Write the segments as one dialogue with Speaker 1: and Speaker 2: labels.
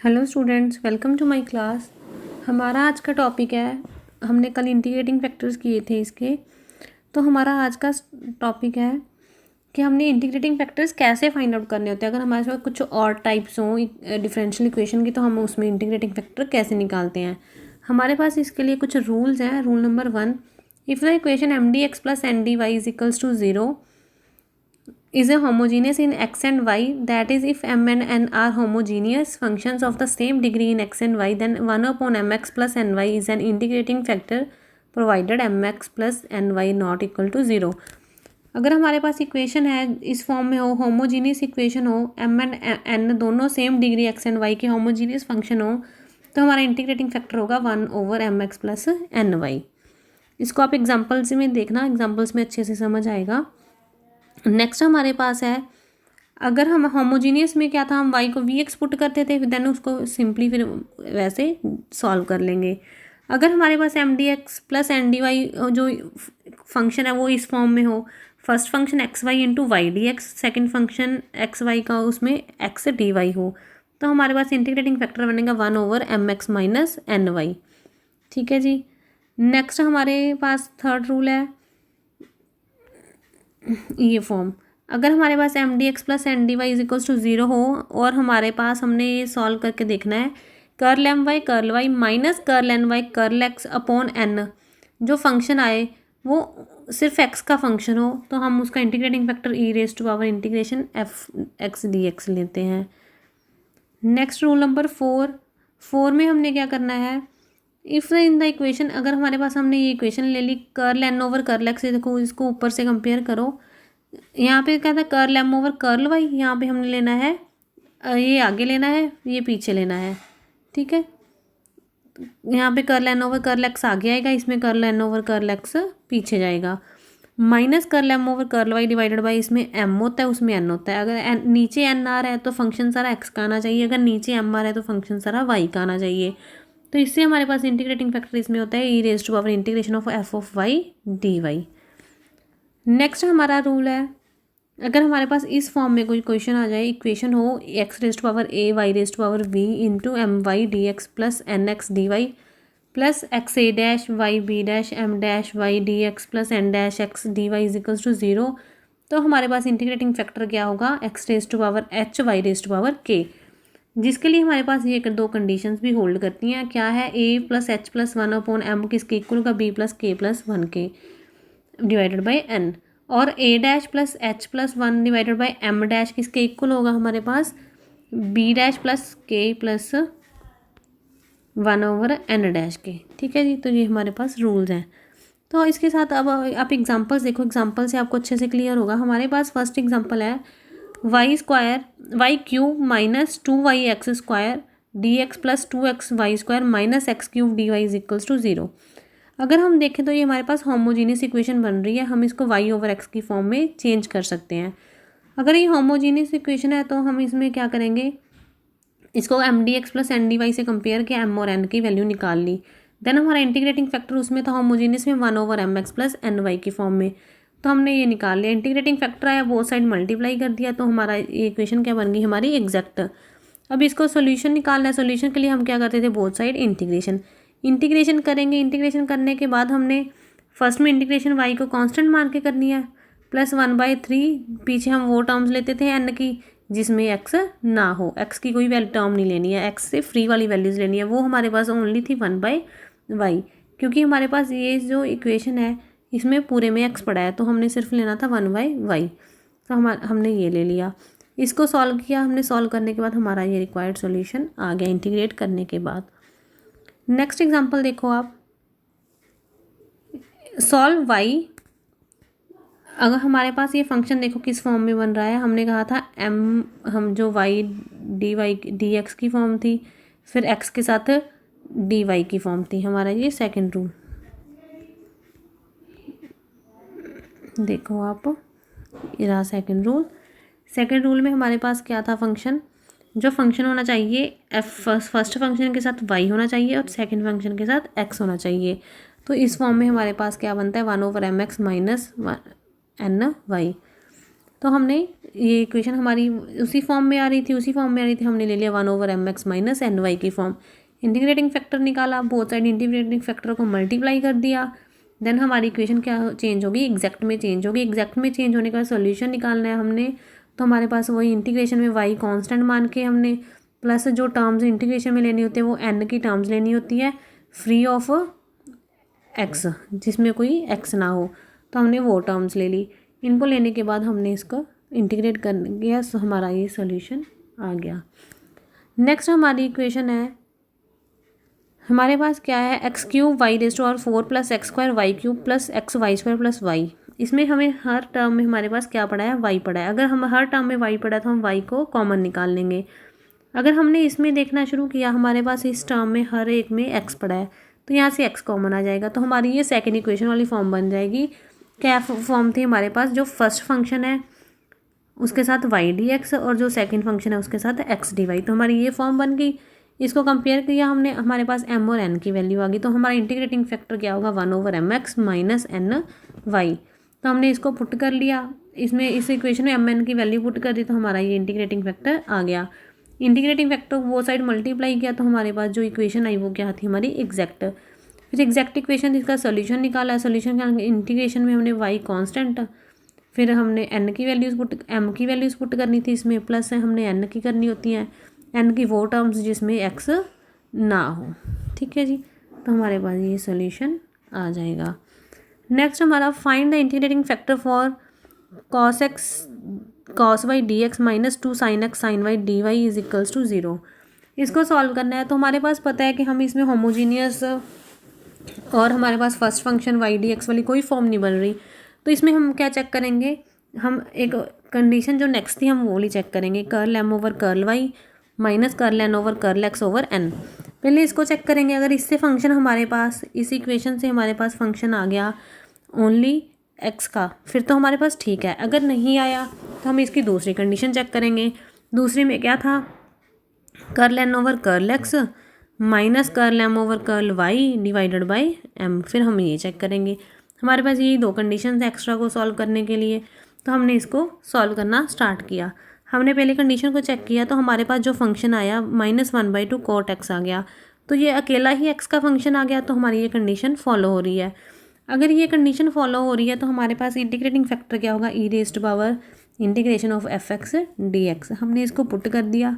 Speaker 1: Hello students, welcome to my class. हमारा आज का टॉपिक है, हमने कल इंटीग्रेटिंग फैक्टर्स किए थे इसके। तो हमारा आज का टॉपिक है कि हमने इंटीग्रेटिंग फैक्टर्स कैसे फाइंड आउट करने होते हैं। अगर हमारे पास कुछ और टाइप्स हों डिफरेंशियल इक्वेशन की, तो हम उसमें इंटीग्रेटिंग फैक्टर कैसे निकालते हैं। हमारे पास इसके लिए कुछ रूल्स हैं। Rule number 1, if the equation M D x plus N D Y is equals to 0 is a homogeneous in x and y, that is if m and n are homogeneous functions of the same degree in x and y, then 1 upon mx plus ny is an integrating factor provided mx plus ny not equal to 0। अगर हमारे पास equation है इस form में हो, homogeneous equation हो, m and n दोनों same degree x and y के homogeneous function हो, तो हमारा इंटीग्रेटिंग फैक्टर होगा 1 ओवर mx प्लस ny। इसको आप एग्जाम्पल्स में देखना, एग्जाम्पल्स में अच्छे से समझ आएगा। नेक्स्ट हमारे पास है, अगर हम होमोजीनियस में क्या था, हम y को वी एक्स पुट करते थे, देन उसको सिंपली फिर वैसे सॉल्व कर लेंगे। अगर हमारे पास M D x plus N D Y जो फंक्शन है वो इस फॉर्म में हो, first function X Y into Y D X, second function X Y का उसमें एक्स डी वाई हो, तो हमारे पास इंटीग्रेटिंग फैक्टर बनेगा 1 over M X minus N Y. ठीक है जी। नेक्स्ट हमारे पास थर्ड रूल है, ये फॉर्म, अगर हमारे पास M D x plus N D Y is equals to 0 हो और हमारे पास हमने ये सॉल्व करके देखना है curl M Y curl Y minus curl N Y curl X upon N, जो फंक्शन आए वो सिर्फ एक्स का फंक्शन हो, तो हम उसका integrating factor E raise to power integration F X D X लेते हैं। नेक्स्ट रूल नंबर 4 में हमने क्या करना है, इफ़ इन द इक्वेशन, अगर हमारे पास हमने ये इक्वेशन ले ली curl N over curl X, देखो इसको ऊपर से कंपेयर करो, यहाँ पे क्या था curl M over curl Y, यहाँ पे हमने लेना है ये आगे लेना है, ये पीछे लेना है। ठीक है, यहाँ पे curl N over curl X आगे आएगा, इसमें curl N over curl X पीछे जाएगा, minus curl M over curl Y divided by, इसमें एम होता है उसमें एन होता है। अगर नीचे एन आ रहा है तो फंक्शन सारा एक्स का आना चाहिए, अगर नीचे एम आ रहा है तो फंक्शन सारा वाई का आना चाहिए। तो इससे हमारे पास इंटीग्रेटिंग फैक्टर इसमें होता है E raise to power integration of F of Y D Y. Next हमारा रूल है, अगर हमारे पास इस फॉर्म में कोई क्वेश्चन आ जाए, इक्वेशन हो X raise to power A Y raise to power V into M Y D x plus N X D Y plus X A dash Y B dash M dash Y D x plus N dash X D Y is equals to 0, तो हमारे पास integrating factor क्या होगा, X raise to power H Y raise to power K, जिसके लिए हमारे पास ये दो कंडीशंस भी होल्ड करती हैं। क्या है, A plus H plus 1 upon M किसके इक्वल का, बी प्लस के प्लस 1 के डिवाइडेड बाई एन, और A dash plus H plus 1 divided by M dash किसके इक्वल होगा, हमारे पास B dash plus K plus 1 over N dash के। ठीक है जी, तो ये हमारे पास रूल्स हैं। तो इसके साथ अब आप एग्जांपल्स देखो, एग्जांपल से आपको अच्छे से क्लियर होगा। हमारे पास फर्स्ट एग्जांपल है Y square Y cube minus 2y X square D x plus 2x Y square minus X cube D Y is equals to 0। अगर हम देखें तो ये हमारे पास होमोजीनियस इक्वेशन बन रही है, हम इसको y ओवर x की फॉर्म में चेंज कर सकते हैं। अगर ये होमोजीनियस इक्वेशन है तो हम इसमें क्या करेंगे, इसको M D x plus N D Y से कंपेयर किया, एम और एन की वैल्यू निकाल ली, देन हमारा इंटीग्रेटिंग फैक्टर उसमें था होमोजीनियस में 1 over M X plus N Y की फॉर्म में, तो हमने ये निकाल लिया। इंटीग्रेटिंग फैक्टर आया, बोथ साइड मल्टीप्लाई कर दिया, तो हमारा ये इक्वेशन क्या बन गई, हमारी एग्जैक्ट। अब इसको सोल्यूशन निकालना है, सोल्यूशन के लिए हम क्या करते थे, बोथ साइड इंटीग्रेशन करेंगे। इंटीग्रेशन करने के बाद हमने फर्स्ट में इंटीग्रेशन वाई को कांस्टेंट मान के करनी है, प्लस 1/3, पीछे हम वो टर्म्स लेते थे एन की जिसमें एक्स ना हो, एक्स की कोई वैल्यू टर्म नहीं लेनी है, एक्स से फ्री वाली वैल्यूज़ लेनी है, वो हमारे पास ओनली थी 1/y, क्योंकि हमारे पास ये जो इक्वेशन है इसमें पूरे में एक्स पड़ा है, तो हमने सिर्फ लेना था 1/y, तो हमने ये ले लिया। इसको सॉल्व किया हमने, सॉल्व करने के बाद हमारा ये रिक्वायर्ड सॉल्यूशन आ गया इंटीग्रेट करने के बाद। नेक्स्ट एग्जांपल देखो आप, सॉल्व y, अगर हमारे पास ये फंक्शन देखो किस फॉर्म में बन रहा है, हमने कहा था m, हम जो y D Y D X की फॉर्म थी, फिर x के साथ डी वाई की फॉर्म थी, हमारा ये सेकंड रूल देखो आप, ये रहा सेकंड रूल। सेकंड रूल में हमारे पास क्या था, फंक्शन, जो फंक्शन होना चाहिए फर्स्ट फंक्शन के साथ y होना चाहिए और सेकंड फंक्शन के साथ x होना चाहिए, तो इस फॉर्म में हमारे पास क्या बनता है, 1 over M X minus N Y. तो हमने ये इक्वेशन हमारी उसी फॉर्म में आ रही थी, हमने ले लिया 1/mx माइनस एन वाई की फॉर्म। इंटीग्रेटिंग फैक्टर निकाला, बोथ साइड इंटीग्रेटिंग फैक्टर को मल्टीप्लाई कर दिया, देन हमारी इक्वेशन क्या चेंज होगी, एग्जैक्ट में चेंज होगी। एग्जैक्ट में चेंज होने का सोल्यूशन निकालना है हमने, तो हमारे पास वही इंटीग्रेशन में वाई कांस्टेंट मान के हमने प्लस जो टर्म्स इंटीग्रेशन में लेनी होती है वो एन की टर्म्स लेनी होती है फ्री ऑफ एक्स, जिसमें कोई एक्स ना हो, तो हमने वो टर्म्स ले ली। इनको लेने के बाद हमने इसको इंटीग्रेट कर दिया, तो हमारा ये सोल्यूशन आ गया। नेक्स्ट हमारी इक्वेशन है, हमारे पास क्या है, X cube Y raise to power 4 plus X square Y cube plus X Y square plus Y. इसमें हमें हर टर्म में हमारे पास क्या पड़ा है, वाई पड़ा है। अगर हम हर टर्म में वाई पड़ा तो हम वाई को कॉमन निकाल लेंगे। अगर हमने इसमें देखना शुरू किया, हमारे पास इस टर्म में हर एक में एक्स पड़ा है, तो यहाँ से एक्स कॉमन आ जाएगा, तो हमारी ये सेकेंड इक्वेशन वाली फॉर्म बन जाएगी। क्या फॉर्म थी हमारे पास, जो फर्स्ट फंक्शन है उसके साथ वाई डी एक्स और जो सेकंड फंक्शन है उसके साथ एक्स डी वाई, तो हमारी ये फॉर्म बन गई। इसको कंपेयर किया हमने, हमारे पास एम और एन की वैल्यू आ गई, तो हमारा इंटीग्रेटिंग फैक्टर क्या होगा, 1/mx माइनस एन वाई। तो हमने इसको पुट कर लिया, इसमें इस इक्वेशन में एम एन की वैल्यू पुट कर दी, तो हमारा ये इंटीग्रेटिंग फैक्टर आ गया। इंटीग्रेटिंग फैक्टर वो साइड मल्टीप्लाई किया, तो हमारे पास जो इक्वेशन आई वो क्या थी, हमारी एग्जैक्ट। फिर एग्जैक्ट इक्वेशन इसका सोल्यूशन निकाला, सोल्यूशन का इंटीग्रेशन में हमने वाई कांस्टेंट, फिर हमने एन की वैल्यूज़ एम की वैल्यूज़ पुट करनी थी इसमें, प्लस हमने एन की करनी होती हैं, एन की वो टर्म्स जिसमें एक्स ना हो। ठीक है जी, तो हमारे पास ये सोल्यूशन आ जाएगा। नेक्स्ट हमारा find the integrating factor for cos y dx minus 2 sin x sin y dy is equals to 0। इसको सॉल्व करना है, तो हमारे पास पता है कि हम इसमें होमोजीनियस और हमारे पास first function Y D X वाली कोई फॉर्म नहीं बन रही, तो इसमें हम क्या चेक करेंगे, हम एक कंडीशन जो नेक्स्ट थी हम वो वाली चेक करेंगे, curl M over curl Y minus curl N over curl X over N. पहले इसको चेक करेंगे, अगर इससे फंक्शन हमारे पास, इस इक्वेशन से हमारे पास फंक्शन आ गया ओनली एक्स का, फिर तो हमारे पास ठीक है। अगर नहीं आया तो हम इसकी दूसरी कंडीशन चेक करेंगे। दूसरी में क्या था, curl N over curl x minus curl M over curl Y divided by M. फिर हम ये चेक करेंगे, हमारे पास यही दो कंडीशन है एक्स्ट्रा को सॉल्व करने के लिए, तो हमने इसको सॉल्व करना स्टार्ट किया। हमने पहले कंडीशन को चेक किया, तो हमारे पास जो फंक्शन आया -1/2 कॉट एक्स आ गया, तो ये अकेला ही एक्स का फंक्शन आ गया, तो हमारी ये कंडीशन फॉलो हो रही है। अगर ये कंडीशन फॉलो हो रही है तो हमारे पास इंटीग्रेटिंग फैक्टर क्या होगा, E raised power integration of F X D X. हमने इसको पुट कर दिया,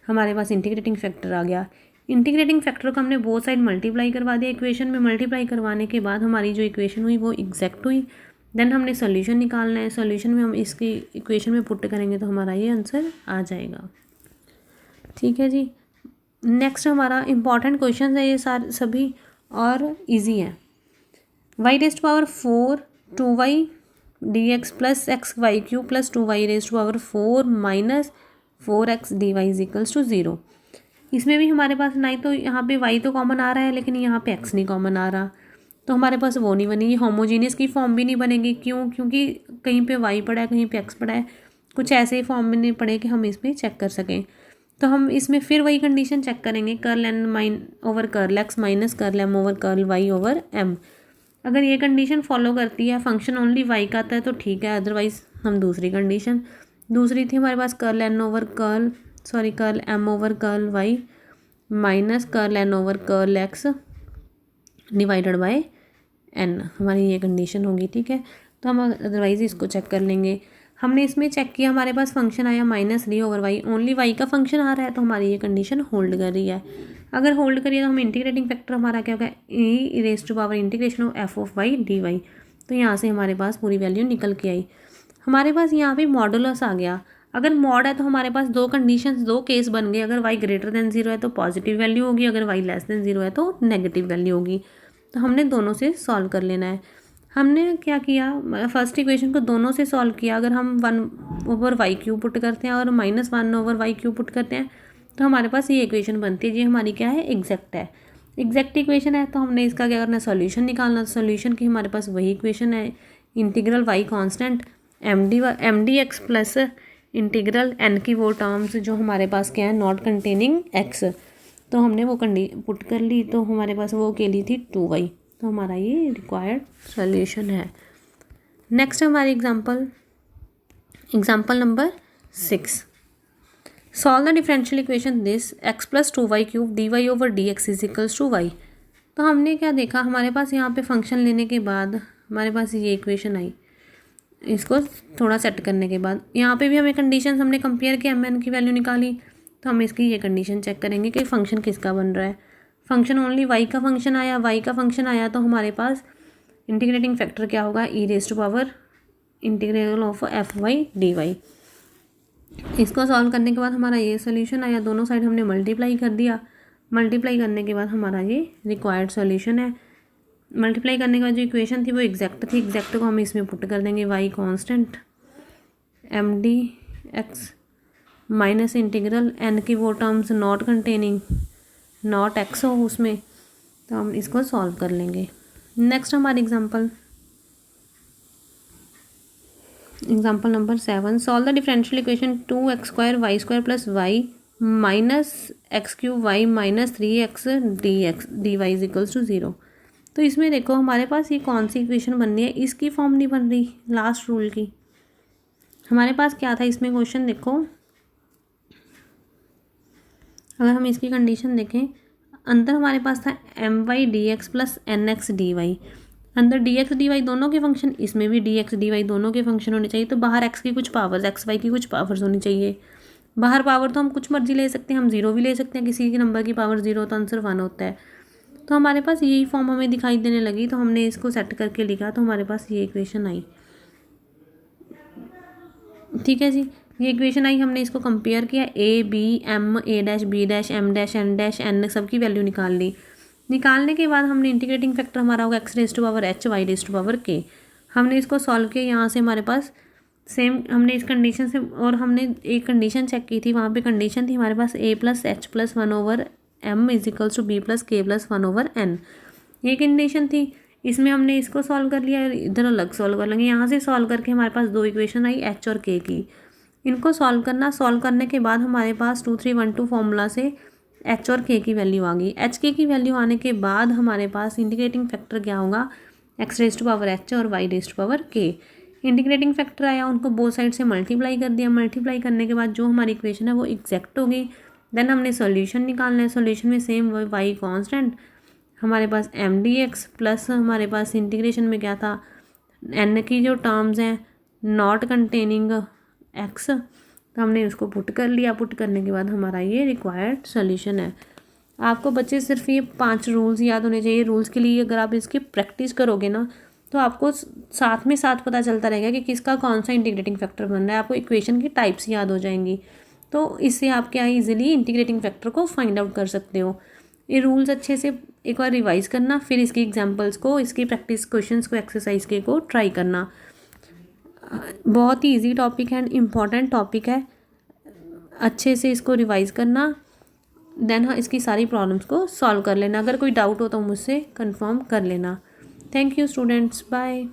Speaker 1: हमारे पास इंटीग्रेटिंग फैक्टर आ गया। इंटीग्रेटिंग फैक्टर को हमने बोथ साइड मल्टीप्लाई करवा दिया इक्वेशन में। मल्टीप्लाई करवाने के बाद हमारी जो इक्वेशन हुई वो एग्जैक्ट हुई। देन हमने सोल्यूशन निकालना है, सोल्यूशन में हम इसकी इक्वेशन में पुट करेंगे तो हमारा ये आंसर आ जाएगा। ठीक है जी, नेक्स्ट हमारा इंपॉर्टेंट क्वेश्चन है ये सारे सभी और इजी हैं। Y raised power 4 2y dx plus X Y cube plus 2y raised power 4 minus 4x dy is equals to 0। इसमें भी हमारे पास नहीं तो यहाँ पे y तो कॉमन आ रहा है, लेकिन यहाँ पे x नहीं कॉमन आ रहा, तो हमारे पास वो नहीं बनेगी, होमोजीनियस की फॉर्म भी नहीं बनेगी। क्यों, क्योंकि कहीं पे y पड़ा है कहीं पे x पड़ा है, कुछ ऐसे फॉर्म में नहीं पड़े कि हम इसमें चेक कर सकें। तो हम इसमें फिर वही कंडीशन चेक करेंगे, curl N over curl x minus curl M over curl y over M. अगर ये कंडीशन फॉलो करती है, फंक्शन ओनली वाई का आता है तो ठीक है, अदरवाइज हम दूसरी कंडीशन, दूसरी थी हमारे पास curl M over curl Y minus curl N over curl X divided by N, हमारी ये कंडीशन होगी। ठीक है, तो हम अदरवाइज इसको चेक कर लेंगे। हमने इसमें चेक किया, हमारे पास फंक्शन आया -3 ओवर वाई, ओनली वाई का फंक्शन आ रहा है, तो हमारी ये कंडीशन होल्ड कर रही है। अगर होल्ड करिए तो हम इंटीग्रेटिंग फैक्टर हमारा क्या होगा, E raised to power integration of F of Y D Y. तो यहाँ से हमारे पास पूरी वैल्यू निकल के आई। हमारे पास यहाँ पे मॉडुलस आ गया। अगर मॉड है तो हमारे पास दो कंडीशंस, दो केस बन गए। अगर y ग्रेटर देन 0 है तो पॉजिटिव वैल्यू होगी, अगर y लेस देन 0 है तो नेगेटिव वैल्यू होगी। तो हमने दोनों से सॉल्व कर लेना है। हमने क्या किया, फर्स्ट इक्वेशन को दोनों से सॉल्व किया। अगर हम 1/y³ पुट करते हैं और -1/y³ पुट करते हैं तो हमारे पास ये इक्वेशन बनती है, जी हमारी क्या है, एग्जैक्ट है, एग्जैक्ट इक्वेशन है। तो हमने इसका क्या करना है, सोल्यूशन निकालना। सोल्यूशन की हमारे पास वही इक्वेशन है, integral y constant M D x plus integral N की वो टर्म्स जो हमारे पास क्या है, नॉट कंटेनिंग एक्स। तो हमने वो पुट कर ली, तो हमारे पास वो के ली थी 2y, तो हमारा ये रिक्वायर्ड सोल्यूशन है। नेक्स्ट हमारी example, example number 6, solve the differential equation this x plus 2y³ dy over dx is equals to y। तो हमने क्या देखा, हमारे पास यहाँ पे फंक्शन लेने के बाद हमारे पास ये इक्वेशन आई। इसको थोड़ा सेट करने के बाद यहाँ पे भी हमें कंडीशन हमने कंपेयर किया, mn की वैल्यू निकाली, तो हम इसकी ये कंडीशन चेक करेंगे कि फंक्शन किसका बन रहा है। फंक्शन ओनली y का फंक्शन आया, y का फंक्शन आया तो हमारे पास इंटीग्रेटिंग फैक्टर क्या होगा, e⁻⁴ इंटीग्रल ऑफ f/dy। इसको सॉल्व करने के बाद हमारा ये सोल्यूशन आया, दोनों साइड हमने मल्टीप्लाई कर दिया। मल्टीप्लाई करने के बाद हमारा ये रिक्वायर्ड सॉल्यूशन है। मल्टीप्लाई करने के बाद जो इक्वेशन थी वो एग्जैक्ट थी, एग्जैक्ट को हम इसमें पुट कर देंगे, y constant mdx minus integral n की वो terms not containing not x हो उसमें, तो हम इसको सॉल्व कर लेंगे। नेक्स्ट हमारी example number 7, solve the differential equation 2x² y² plus y minus x³ y minus 3x dy is equals to 0। तो इसमें देखो हमारे पास ये कौन सी इक्वेशन बननी है, इसकी फॉर्म नहीं बन रही लास्ट रूल की। हमारे पास क्या था इसमें क्वेश्चन, देखो अगर हम इसकी कंडीशन देखें, अंदर हमारे पास था my dx plus nx dy, अंदर dx dy दोनों के फंक्शन, इसमें भी dx dy दोनों के फंक्शन होने चाहिए। तो बाहर x की कुछ पावर्स, एक्स वाई की कुछ पावर्स होनी चाहिए। बाहर पावर तो हम कुछ मर्जी ले सकते हैं, हम 0 भी ले सकते हैं, किसी के नंबर की पावर 0 तो आंसर 1 होता है। तो हमारे पास यही फॉर्म हमें दिखाई देने लगी, तो हमने इसको सेट करके लिखा, तो हमारे पास ये इक्वेशन आई। ठीक है जी, ये इक्वेशन आई, हमने इसको कंपेयर किया, a b m a dash b dash m dash n dash n सबकी वैल्यू निकाल ली। निकालने के बाद हमने इंटीग्रेटिंग फैक्टर हमारा होगा x⁻h y⁻k। हमने इसको सॉल्व किया, यहाँ से हमारे पास सेम हमने इस कंडीशन से, और हमने एक कंडीशन चेक की थी, वहाँ पे कंडीशन थी हमारे पास a plus h plus 1/m is equals to b plus k plus 1/n, ये कंडीशन थी। इसमें हमने इसको सॉल्व कर लिया, इधर अलग सॉल्व कर लेंगे। यहाँ से सॉल्व करके हमारे पास दो इक्वेशन आई h और k की, इनको सॉल्व करना। सॉल्व करने के बाद हमारे पास 2 3 1 2 फॉर्मूला से h और k की वैल्यू आ गई। h k की वैल्यू आने के बाद हमारे पास इंटीग्रेटिंग फैक्टर क्या होगा, x⁻h और y⁻k। इंटीग्रेटिंग फैक्टर आया, उनको बोथ साइड से मल्टीप्लाई कर दिया। मल्टीप्लाई करने के बाद जो हमारी इक्वेशन है वो एग्जैक्ट हो गई। देन हमने सॉल्यूशन निकालना है। सॉल्यूशन में सेम y कांस्टेंट, हमारे पास mdx प्लस हमारे पास इंटीग्रेशन में क्या था, n की जो टर्म्स हैं नॉट कंटेनिंग x, तो हमने उसको पुट कर लिया। पुट करने के बाद हमारा ये रिक्वायर्ड सॉल्यूशन है। आपको बच्चे सिर्फ ये 5 रूल्स याद होने चाहिए। रूल्स के लिए अगर आप इसकी प्रैक्टिस करोगे ना, तो आपको साथ में साथ पता चलता रहेगा कि किसका कौन सा इंटीग्रेटिंग फैक्टर बन रहा है। आपको इक्वेशन की टाइप्स याद हो जाएंगी, तो इससे आप क्या ईजिली इंटीग्रेटिंग फैक्टर को फाइंड आउट कर सकते हो। ये रूल्स अच्छे से एक बार रिवाइज करना, फिर इसकी एग्जाम्पल्स को, इसकी प्रैक्टिस क्वेश्चंस को, एक्सरसाइज के को ट्राई करना। बहुत ही ईजी टॉपिक है एंड इम्पॉर्टेंट टॉपिक है, अच्छे से इसको रिवाइज करना। देन हाँ, इसकी सारी प्रॉब्लम्स को सॉल्व कर लेना। अगर कोई डाउट हो तो मुझसे कंफर्म कर लेना। Thank you students, bye.